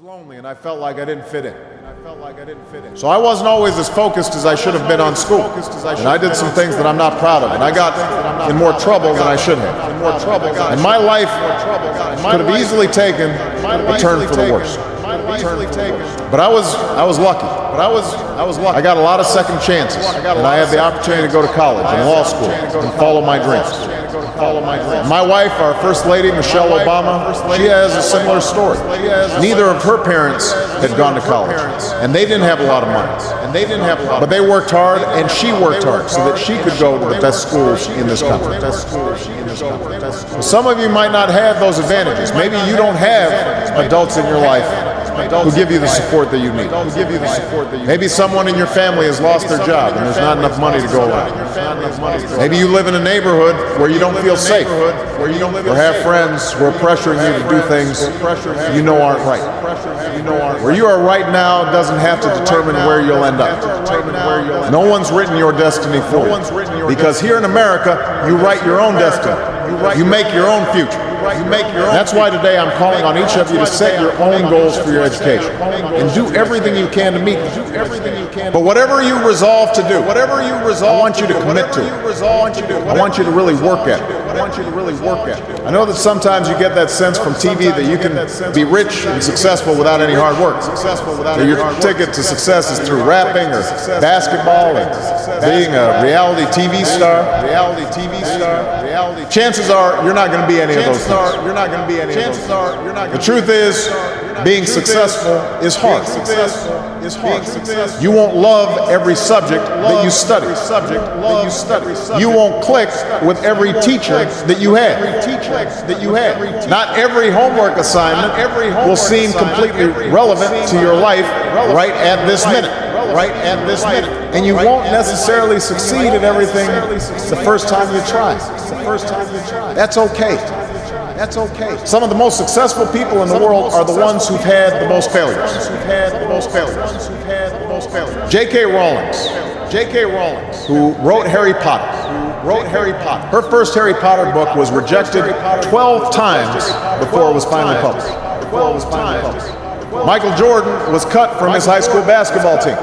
lonely and I felt like I didn't fit in. So I wasn't always as focused as I should have been on school. And I did some things that I'm not proud of. And I got in more trouble than I should have. And my life could have easily taken a turn for the worse. But I was lucky. I got a lot of second chances. And I had the opportunity to go to college and law school and follow my dreams. My wife, our First Lady, Michelle Obama, she has a similar story. Neither of her parents had gone to college, and they didn't have a lot of money. But they worked hard, and she worked hard so that she could go to the best schools in this country. Some of you might not have those advantages. Maybe you don't have adults in your life who give you the support that you need. Maybe someone in your family has lost their job and there's not enough money to go around. Maybe you live in a neighborhood where you don't feel safe, or have friends who are pressuring you to do things you know aren't right. Where you are right now doesn't have to determine where you'll end up. No one's written your destiny for you. Because here in America, you write your own destiny. You make your own future. That's why today I'm calling on each of you to set your own goals for your education and do everything you can to meet them. But whatever you resolve to do, I want you to commit to it. I want you to really work at it. I know that sometimes you get that sense from TV that you can be rich and successful without any hard work. That your ticket to success is through rapping or basketball or being a reality TV star. Chances are you're not going to be any of those things. The truth is, being successful is hard. You won't love every subject that you study. You won't click with every teacher that you have. Not every homework assignment will seem completely relevant to your life right at this minute. And you won't necessarily succeed at everything the first time you try. That's okay. Some of the most successful people in the world are the ones who've had the most failures. J.K. Rowling, who wrote Harry Potter. Her first Harry Potter book was rejected 12 times before it was finally published. Michael Jordan was cut from his high school basketball team.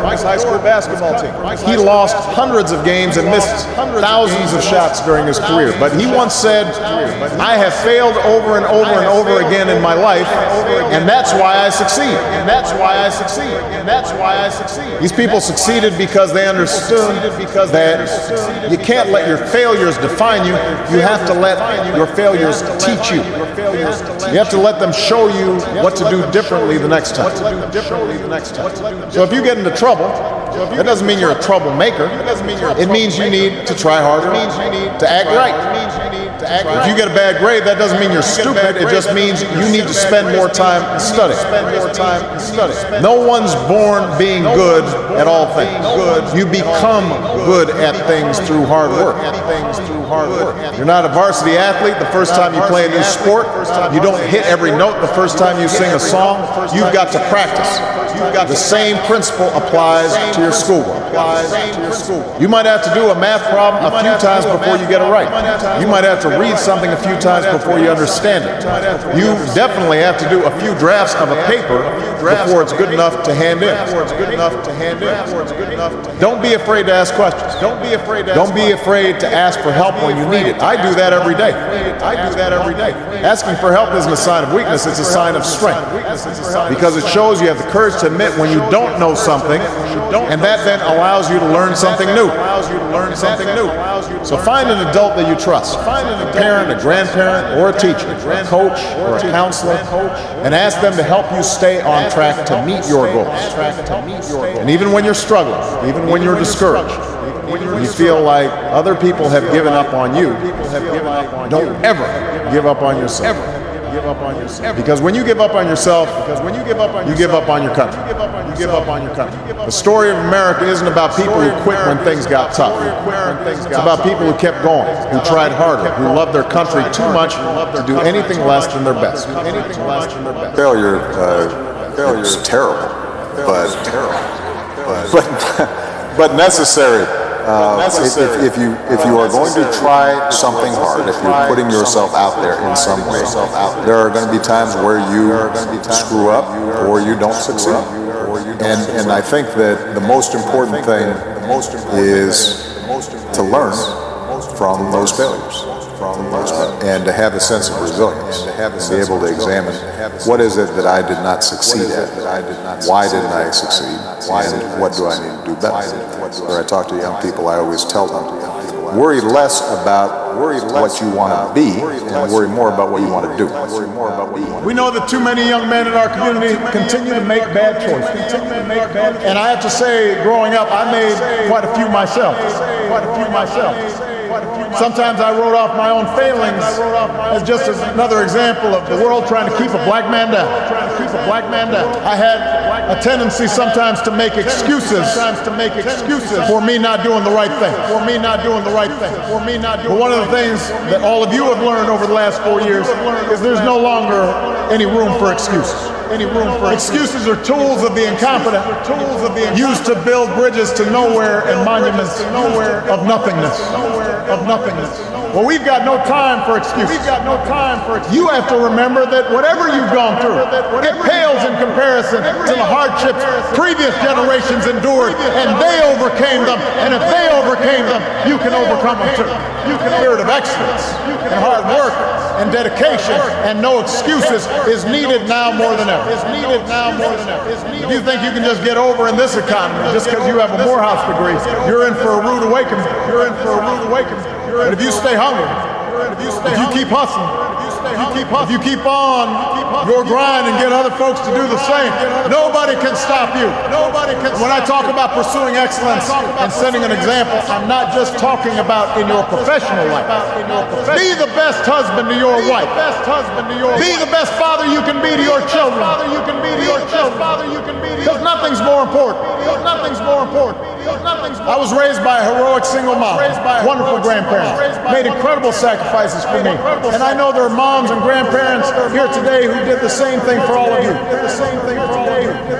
He lost hundreds of games and missed thousands of shots during his career. But he once said, "I have failed over and over again in my life, and that's why I succeed." These people succeeded because they understood that you can't let your failures define you. You have to let your failures teach you. You have to let them show you what to do differently the next time. So if you get into trouble, that doesn't mean you're a troublemaker. It means you need to try harder, to act right. If you get a bad grade, that doesn't mean you're stupid. It just means you need to spend more time studying. No one's born being good at all things. You become good at things through hard work. You're not a varsity athlete the first time you play a new sport. You don't hit every note the first time you sing a song. You've got to practice. The same principle applies to your schoolwork. You might have to do a math problem a few times before you get it right. You might have to read something a few times before you understand it. You definitely have to do a few drafts of a paper before it's good enough to hand in. Don't be afraid to ask questions. Don't be afraid to ask for help when you need it. I do that every day. Asking for help isn't a sign of weakness, it's a sign of strength. Because it shows you have the courage to admit when you don't know something, and that then allows you to learn something new. So find an adult that you trust, a parent, a grandparent, or a teacher, a coach, or a counselor, and ask them to help you stay on track to meet your goals. And even when you're struggling, even when you're discouraged, when you feel like other people have given up on you, don't ever give up on yourself. Because when you give up on yourself, you give up on your country. The story of America isn't about people who quit when things got tough. It's about people who kept going, who tried harder, who loved their country too much to do anything less than their best. Failure is terrible, but necessary if you are going to try something hard, if you're putting yourself out there in some way, there are going to be times where you screw up or you don't succeed. And I think that the most important thing is to learn from those failures. And to have a sense of resilience, and be able to examine what is it that I did not succeed at, why didn't I succeed, and what do I need to do better. When I talk to young people, I always tell them, worry less about what you want to be, and worry more about what you want to do. We know that too many young men in our community continue to make bad choices. And I have to say, growing up, I made quite a few myself. Sometimes I wrote off my own failings as just another example of the world trying to keep a black man down. I had a tendency sometimes to make excuses for me not doing the right thing. But one of the things that all of you have learned over the last 4 years is there's no longer any room for excuses. Excuses are tools of the incompetent, used to build bridges to nowhere and monuments of nothingness. Well, we've got no time for excuses. You have to remember that whatever you've gone through, it pales in comparison to the hardships previous generations endured, and they overcame them. And if they overcame them, you can overcome them too. Spirit of excellence and hard work and dedication and no excuses is needed now more than ever. If you think you can just get over in this economy just because you have a Morehouse degree, you're in for a rude awakening. But if you stay hungry, if you keep hustling, if you keep on your grind and get other folks to do the same, nobody can stop you. When I talk about pursuing excellence and setting an example, I'm not just talking about in your professional life. Be the best husband to your wife. Be the best father you can be to your children. Because nothing's more important. I was raised by a heroic single mom, wonderful grandparents, made incredible sacrifices for me. And I know there are moms and grandparents here today who did the same thing for all of you.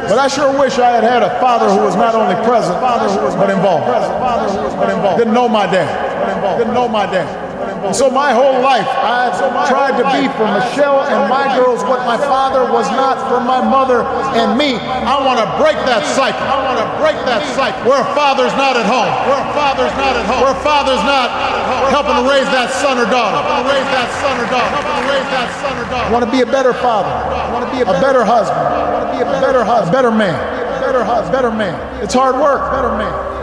But I sure wish I had had a father who was not only present, but involved. Didn't know my dad. And so my whole life, I've tried to be for Michelle and my girls what my father was not for my mother and me. I want to break that cycle. Where a father's not at home. Where a father's not helping to raise that son or daughter. I want to be a better father. I want to be a better husband. A better man. It's hard work.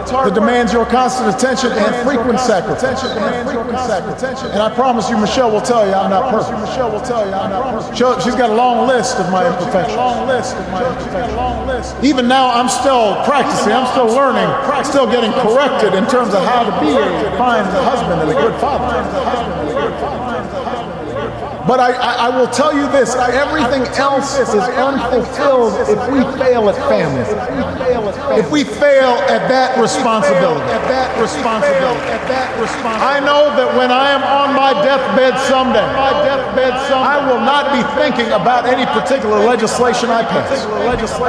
It demands your constant attention and frequent sacrifice. And I promise you, Michelle will tell you I'm not perfect. She's got a long list of my imperfections. Even now, I'm still practicing. I'm still learning. Still getting corrected in terms of how to be a fine husband and a good father. But I will tell you this, everything else is unfulfilled if we fail at family. If we fail at that responsibility. I know that when I am on my deathbed someday, I will not be thinking about any particular legislation I pass.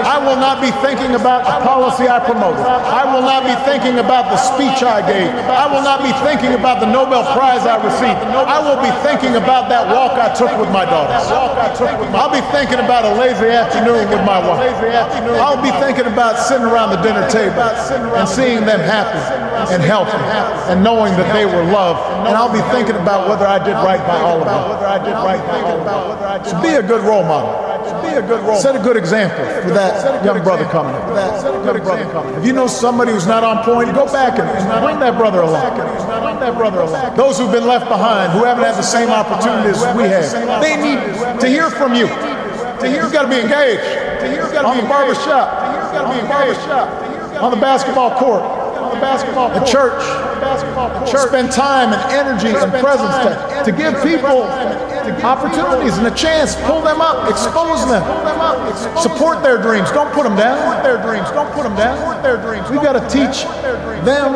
I will not be thinking about the policy I promoted. I will not be thinking about the speech I gave. I will not be thinking about the Nobel Prize I received. I will be thinking about that walk I took with my daughters. I'll be thinking about a lazy afternoon with my wife. I'll be thinking about sitting around the dinner table and seeing them happy and healthy and knowing that they were loved. And I'll be thinking about whether I did right by all of them. So be a good role model. Set a good example for that young brother coming up. If you know somebody who's not on point, go back and bring that brother along. Those who've been left behind, who haven't had the same opportunities we have, they need to hear from you. You've got to be engaged. On the barbershop, on the basketball court, at church. Spend time and energy and presence to give people opportunities and a chance. Pull them up, expose them, support their dreams. Don't put them down. We've got to teach them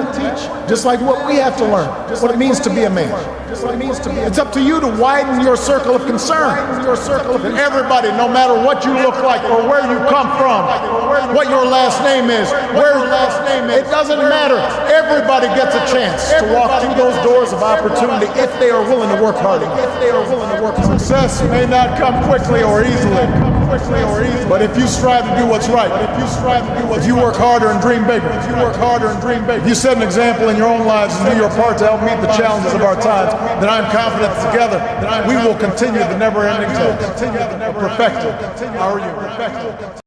just like what we have to learn, what it means to be a man. It's up to you to widen your circle of concern. And everybody, no matter what you look like or where you come from, what your last name is, it doesn't matter. Everybody gets a chance to walk through those doors of opportunity if they are willing to work hard enough. Success may not come quickly or easily, but if you strive to do what's right, if you work harder and dream bigger, if you set an example in your own lives and do your part to help meet the challenges of our times, then I'm confident together we will continue the never-ending task of perfecting our youth.